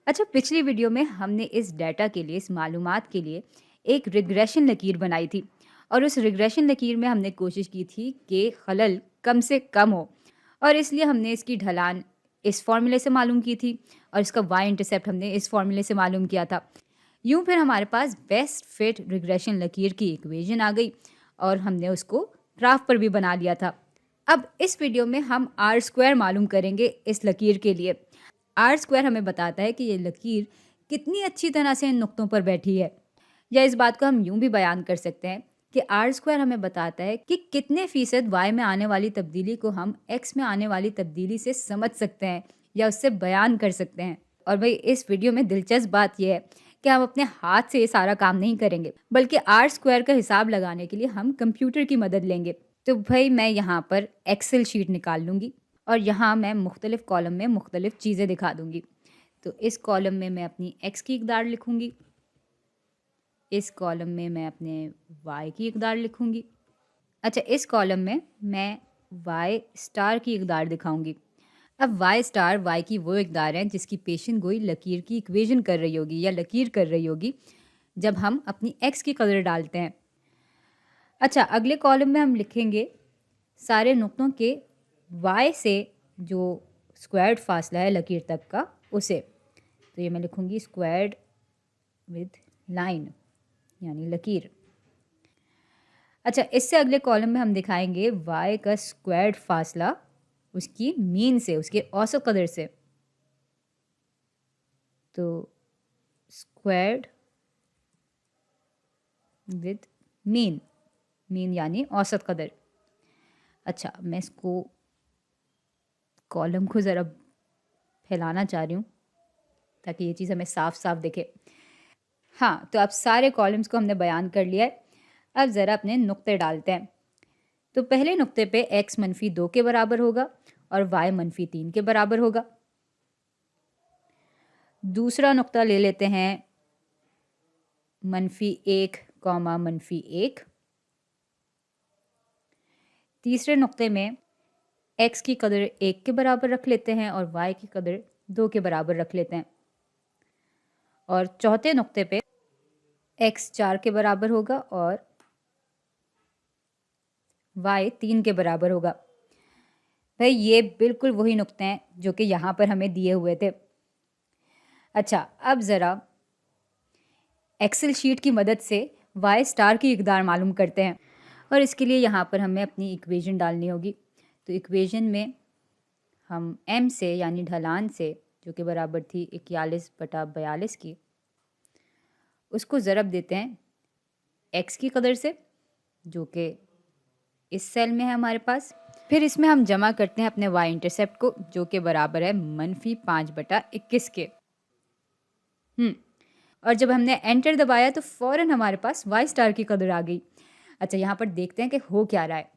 अच्छा, पिछली वीडियो में हमने इस डेटा के लिए, इस मालूमात के लिए एक रिग्रेशन लकीर बनाई थी और उस रिग्रेशन लकीर में हमने कोशिश की थी कि खलल कम से कम हो और इसलिए हमने इसकी ढलान इस फॉर्मूले से मालूम की थी और इसका वाई इंटरसेप्ट हमने इस फॉर्मूले से मालूम किया था। यूं फिर हमारे पास बेस्ट फिट रिग्रेशन लकीर की इक्वेशन आ गई और हमने उसको ग्राफ पर भी बना लिया था। अब इस वीडियो में हम आर स्क्वायर मालूम करेंगे इस लकीर के लिए। आर स्क्वायर हमें बताता है कि ये लकीर कितनी अच्छी तरह से इन नुक्तों पर बैठी है, या इस बात को हम यूं भी बयान कर सकते हैं कि आर स्क्वायर हमें बताता है कि कितने फीसद वाई में आने वाली तब्दीली को हम एक्स में आने वाली तब्दीली से समझ सकते हैं या उससे बयान कर सकते हैं। और भाई इस वीडियो में दिलचस्प बात यह है कि हम अपने हाथ से ये सारा काम नहीं करेंगे, बल्कि आर स्क्वायर का हिसाब लगाने के लिए हम कंप्यूटर की मदद लेंगे। तो भाई मैं यहाँ पर एक्सेल शीट निकाल लूँगी और यहाँ मैं मुख्तलिफ़ कॉलम में मुख्तलिफ़ चीज़ें दिखा दूँगी। तो इस कॉलम में मैं अपनी एक्स की इकदार लिखूँगी, इस कॉलम में मैं अपने वाई की इकदार लिखूँगी। अच्छा, इस कॉलम में मैं वाई स्टार की इकदार दिखाऊँगी। अब वाई स्टार वाई की वो इकदार हैं जिसकी पेशन गोई लकीर की इक्वेशन कर रही होगी या लकीर कर रही होगी जब हम अपनी एक्स की कदर डालते हैं। अच्छा, अगले कॉलम में हम लिखेंगे सारे नुक्तों के वाई से जो स्क्वायर्ड फासला है लकीर तक का, उसे। तो ये मैं लिखूँगी स्क्वायर्ड विद लाइन यानी लकीर। अच्छा, इससे अगले कॉलम में हम दिखाएंगे वाई का स्क्वायर्ड फासला उसकी मीन से, उसके औसत कदर से। तो स्क्वायर्ड विद मीन, मीन यानी औसत कदर। अच्छा, मैं इसको कॉलम को ज़रा फैलाना चाह रही हूँ ताकि ये चीज़ हमें साफ साफ दिखे। हाँ, तो अब सारे कॉलम्स को हमने बयान कर लिया है। अब ज़रा अपने नुक्ते डालते हैं। तो पहले नुक्ते पे x -2 के बराबर होगा और y -3 के बराबर होगा। दूसरा नुक्ता ले लेते हैं -1, -1। तीसरे नुक्ते में x की कदर 1 के बराबर रख लेते हैं और y की कदर 2 के बराबर रख लेते हैं। और चौथे नुक्ते पे x 4 के बराबर होगा और y 3 के बराबर होगा। भाई ये बिल्कुल वही नुक्ते हैं जो कि यहाँ पर हमें दिए हुए थे। अच्छा, अब ज़रा एक्सेल शीट की मदद से वाई स्टार की इकदार मालूम करते हैं और इसके लिए यहाँ पर हमें अपनी इक्वेशन डालनी होगी। तो इक्वेशन में हम m से यानी ढलान से, जो कि बराबर थी 41/42 की, उसको ज़रब देते हैं x की कदर से जो कि इस सेल में है हमारे पास। फिर इसमें हम जमा करते हैं अपने y इंटरसेप्ट को जो कि बराबर है -5/21 के। और जब हमने एंटर दबाया तो फ़ौरन हमारे पास वाई स्टार की कदर आ गई। अच्छा, यहाँ पर देखते हैं कि हो क्या रहा है।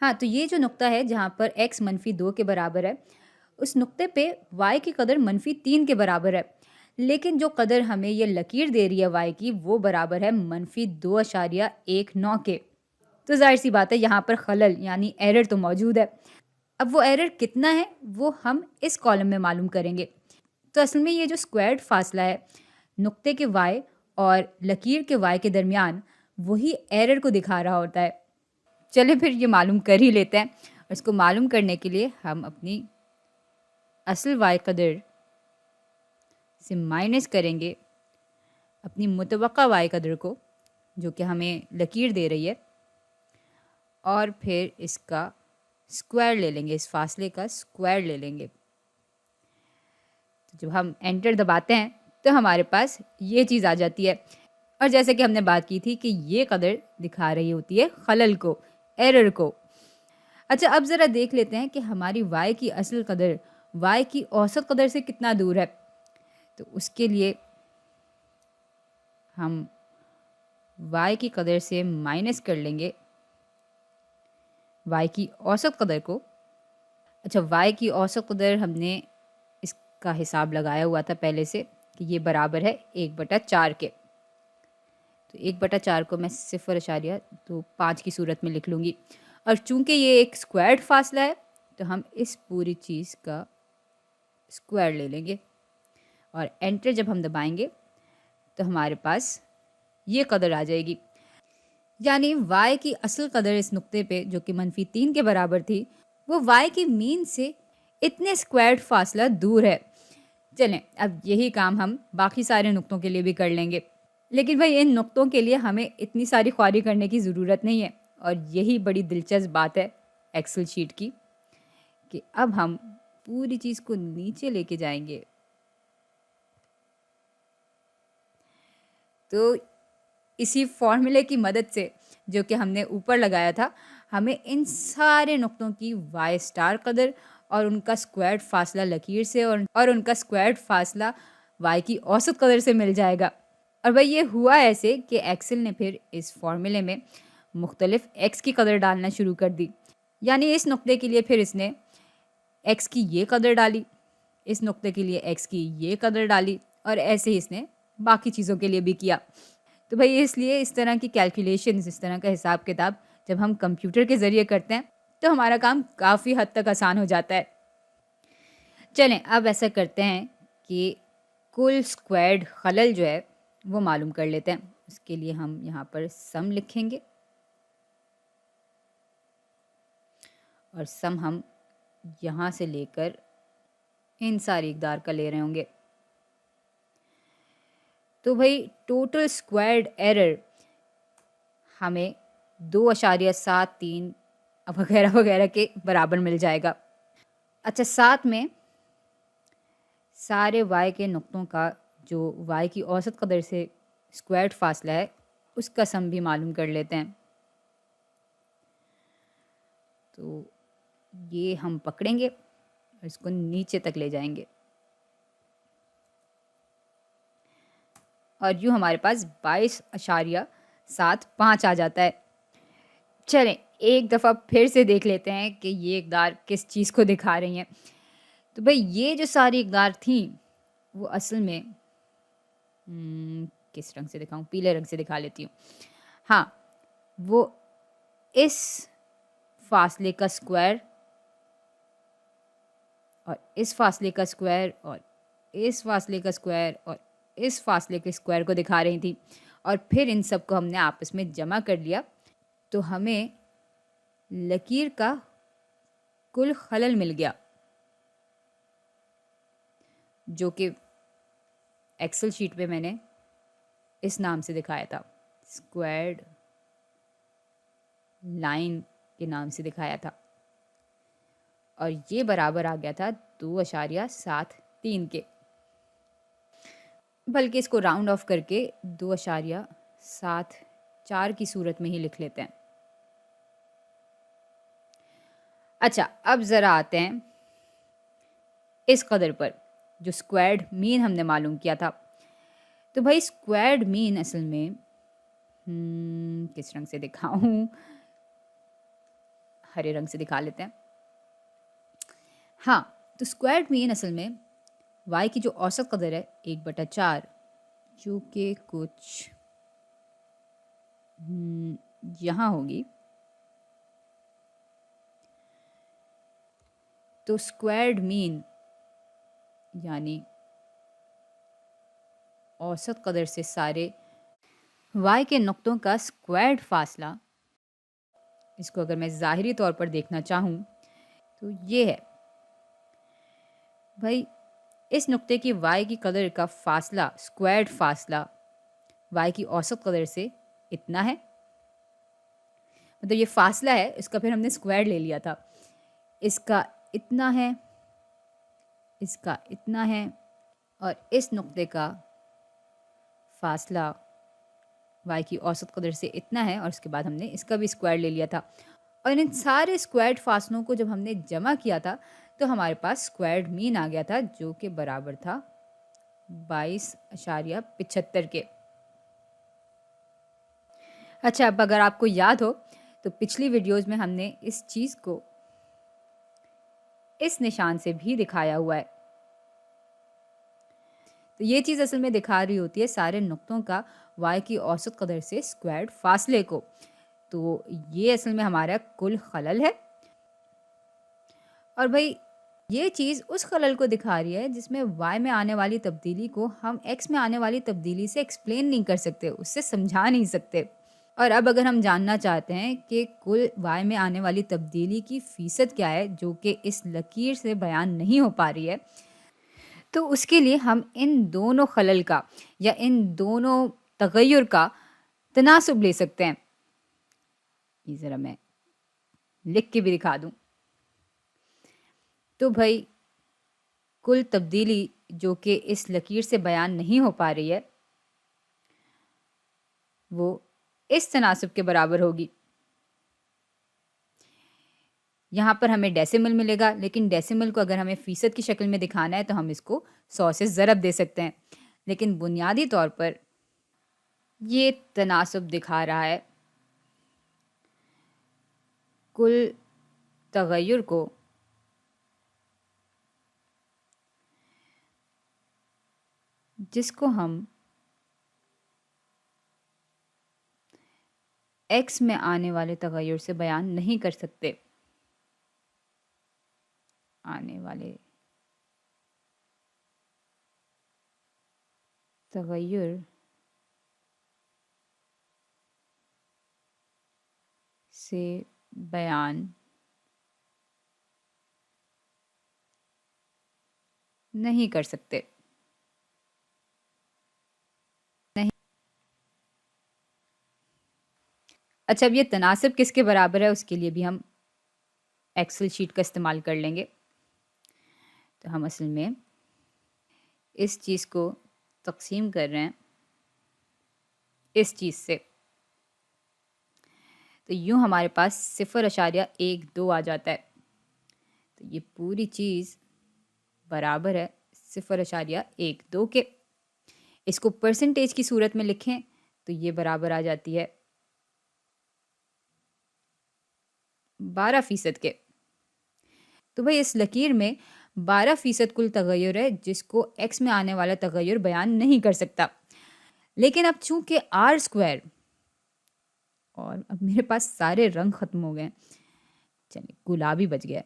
हाँ, तो ये जो नुक्ता है जहाँ पर x -2 के बराबर है, उस नुक्ते पे y की कदर -3 के बराबर है, लेकिन जो कदर हमें ये लकीर दे रही है y की, वो बराबर है -2.19 के। तो जाहिर सी बात है यहाँ पर खलल यानी एरर तो मौजूद है। अब वो एरर कितना है वो हम इस कॉलम में मालूम करेंगे। तो असल में ये जो स्क्वायर्ड फासला है नुक्ते के y और लकीर के y के दरमियान, वही एरर को दिखा रहा होता है। चले फिर ये मालूम कर ही लेते हैं। और इसको मालूम करने के लिए हम अपनी असल y कदर से माइनस करेंगे अपनी मुतवक्का y कदर को जो कि हमें लकीर दे रही है, और फिर इसका स्क्वायर ले लेंगे, इस फासले का स्क्वायर ले लेंगे। तो जब हम एंटर दबाते हैं तो हमारे पास ये चीज़ आ जाती है। और जैसे कि हमने बात की थी कि ये कदर दिखा रही होती है खलल को, एरर को। अच्छा, अब ज़रा देख लेते हैं कि हमारी y की असल कदर y की औसत कदर से कितना दूर है। तो उसके लिए हम y की कदर से माइनस कर लेंगे y की औसत कदर को। अच्छा, y की औसत कदर हमने इसका हिसाब लगाया हुआ था पहले से कि ये बराबर है 1/4 के। तो 1/4 को मैं 0.25 की सूरत में लिख लूँगी। और चूंकि ये एक स्क्वायर्ड फासला है तो हम इस पूरी चीज़ का स्क्वायर ले लेंगे और एंटर जब हम दबाएंगे तो हमारे पास ये कदर आ जाएगी। यानी y की असल कदर इस नुक्ते पे जो कि -3 के बराबर थी, वो y की मीन से इतने स्क्वायर्ड फासला दूर है। चलें, अब यही काम हम बाकी सारे नुक्तों के लिए भी कर लेंगे। लेकिन भाई इन नुक्तों के लिए हमें इतनी सारी ख्वारी करने की ज़रूरत नहीं है, और यही बड़ी दिलचस्प बात है एक्सेल शीट की, कि अब हम पूरी चीज़ को नीचे लेके जाएंगे तो इसी फॉर्मूले की मदद से जो कि हमने ऊपर लगाया था, हमें इन सारे नुक्तों की वाई स्टार कदर और उनका स्क्वायर्ड फासला लकीर से और उनका स्क्वायर्ड फासला वाई की औसत कदर से मिल जाएगा। और भाई ये हुआ ऐसे कि एक्सेल ने फिर इस फॉर्मूले में मुख्तलिफ एक्स की कदर डालना शुरू कर दी। यानी इस नुक्ते के लिए फिर इसने एक्स की ये कदर डाली, इस नुक्ते के लिए एक्स की ये कदर डाली, और ऐसे ही इसने बाकी चीज़ों के लिए भी किया। तो भाई इसलिए इस तरह की कैलकुलेशन, इस तरह का हिसाब किताब जब हम कंप्यूटर के ज़रिए करते हैं तो हमारा काम काफ़ी हद तक आसान हो जाता है। चलें, अब ऐसा करते हैं कि कुल स्क्वायर्ड खलल जो है वो मालूम कर लेते हैं। उसके लिए हम यहाँ पर सम लिखेंगे, और सम हम यहाँ से लेकर इन सारी इकदार का ले रहे होंगे। तो भाई टोटल स्क्वायर्ड एरर हमें 2.73 वगैरह वगैरह के बराबर मिल जाएगा। अच्छा, साथ में सारे y के नुक्तों का जो y की औसत कदर से स्क्वायर्ड फासला है उसका सम भी मालूम कर लेते हैं। तो ये हम पकड़ेंगे और इसको नीचे तक ले जाएंगे, और यूँ हमारे पास 22.75 आ जाता है। चलें, एक दफ़ा फिर से देख लेते हैं कि ये इकदार किस चीज़ को दिखा रही हैं। तो भाई ये जो सारी इकदार थी वो असल में किस रंग से दिखाऊं, पीले रंग से दिखा लेती हूँ। हाँ, वो इस फासले का स्क्वायर और इस फासले का स्क्वायर और इस फासले का स्क्वायर और इस फासले के स्क्वायर को दिखा रही थी, और फिर इन सब को हमने आपस में जमा कर लिया तो हमें लकीर का कुल खलल मिल गया, जो कि एक्सेल शीट पे मैंने इस नाम से दिखाया था, स्क्वायर्ड लाइन के नाम से दिखाया था, और ये बराबर आ गया था 2.73 के। बल्कि इसको राउंड ऑफ करके 2.74 की सूरत में ही लिख लेते हैं। अच्छा, अब ज़रा आते हैं इस कदर पर जो स्क्वायर्ड मीन हमने मालूम किया था। तो भाई स्क्वायर्ड मीन असल में किस रंग से दिखाऊं, हरे रंग से दिखा लेते हैं। हाँ, तो स्क्वायर्ड मीन असल में y की जो औसत कदर है 1/4, जो कि कुछ यहाँ होगी। तो स्क्वायर्ड मीन यानी औसत कदर से सारे y के नुक्तों का स्क्वायर्ड फासला, इसको अगर मैं ज़ाहिरी तौर पर देखना चाहूँ तो ये है भाई, इस नुक्ते की y की कदर का फासला, स्क्वायर्ड फासला y की औसत कदर से इतना है। मतलब ये फासला है, इसका फिर हमने स्क्वायर ले लिया था। इसका इतना है, इसका इतना है, और इस नुक्ते का फासला y की औसत कदर से इतना है, और उसके बाद हमने इसका भी स्क्वायर ले लिया था। और इन सारे स्क्वायर्ड फासलों को जब हमने जमा किया था तो हमारे पास स्क्वायर्ड मीन आ गया था, जो कि बराबर था 22.75 के। अच्छा, अब अगर आपको याद हो तो पिछली वीडियोज़ में हमने इस चीज़ को इस निशान से भी दिखाया हुआ है। तो ये चीज़ असल में दिखा रही होती है सारे नुक्तों का y की औसत कदर से स्क्वायर्ड फासले को। तो ये असल में हमारा कुल खलल है। और भाई ये चीज़ उस खलल को दिखा रही है जिसमें y में आने वाली तब्दीली को हम x में आने वाली तब्दीली से एक्सप्लेन नहीं कर सकते, उससे समझा नहीं सकते। और अब अगर हम जानना चाहते हैं कि कुल y में आने वाली तब्दीली की फ़ीसद क्या है जो कि इस लकीर से बयान नहीं हो पा रही है, तो उसके लिए हम इन दोनों खलल का या इन दोनों तगय्युर का तनासुब ले सकते हैं। ये ज़रा मैं लिख के भी दिखा दूँ। तो भई कुल तब्दीली जो कि इस लकीर से बयान नहीं हो पा रही है, वो इस तनासुब के बराबर होगी। यहाँ पर हमें डेसिमल मिलेगा, लेकिन डेसिमल को अगर हमें फ़ीसद की शक्ल में दिखाना है तो हम इसको 100 से ज़रब दे सकते हैं। लेकिन बुनियादी तौर पर ये तनासुब दिखा रहा है कुल तगय्युर को जिसको हम x में आने वाले तगय्युर से बयान नहीं कर सकते। आने वाले तगय्युर से बयान नहीं कर सकते। नहीं। अच्छा, अब ये तनासब किसके बराबर है उसके लिए भी हम एक्सेल शीट का इस्तेमाल कर लेंगे। तो हम असल में इस चीज़ को तक़सीम कर रहे हैं इस चीज़ से। तो यूँ हमारे पास 0.12 आ जाता है। तो ये पूरी चीज़ बराबर है 0.12 के। इसको परसेंटेज की सूरत में लिखें तो ये बराबर आ जाती है 12% के। तो भाई इस लकीर में 12% कुल तगय्युर है जिसको x में आने वाला तगय्युर बयान नहीं कर सकता। लेकिन अब चूंकि आर स्क्वायर, और अब मेरे पास सारे रंग ख़त्म हो गए, चलिए गुलाबी बच गया।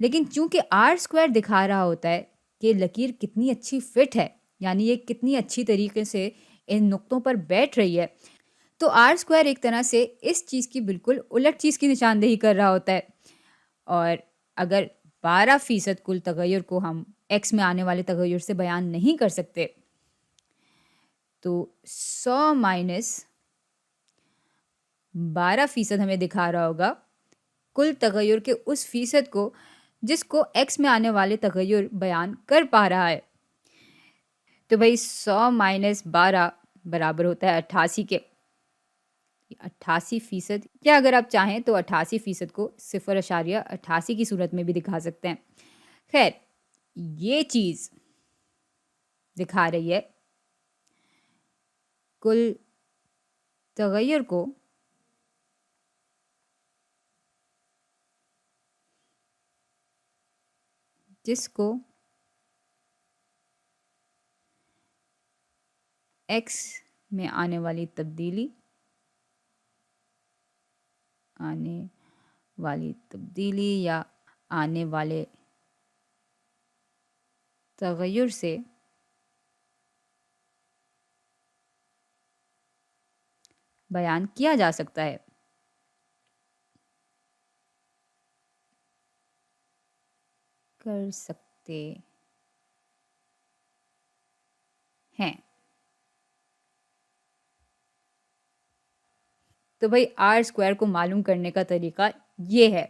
लेकिन चूंकि आर स्क्वायर दिखा रहा होता है कि लकीर कितनी अच्छी फिट है, यानी ये कितनी अच्छी तरीके से इन नुक्तों पर बैठ रही है, तो आर स्क्वायर एक तरह से इस चीज़ की बिल्कुल उलट चीज़ की निशानदेही कर रहा होता है। और अगर 12% कुल तगय्युर को हम x में आने वाले तगय्युर से बयान नहीं कर सकते, तो 100 माइनस 12% हमें दिखा रहा होगा कुल तगय्युर के उस फ़ीसद को जिसको x में आने वाले तगय्युर बयान कर पा रहा है। तो भाई 100 माइनस 12 बराबर होता है 88 के। 88%, या अगर आप चाहें तो 88% को 0.88 की सूरत में भी दिखा सकते हैं। खैर, ये चीज़ दिखा रही है कुल तगय्युर को जिसको x में आने वाली तब्दीली या आने वाले तगय्युर से बयान किया जा सकता है। कर सकते हैं। तो भाई आर स्क्वायर को मालूम करने का तरीका ये है।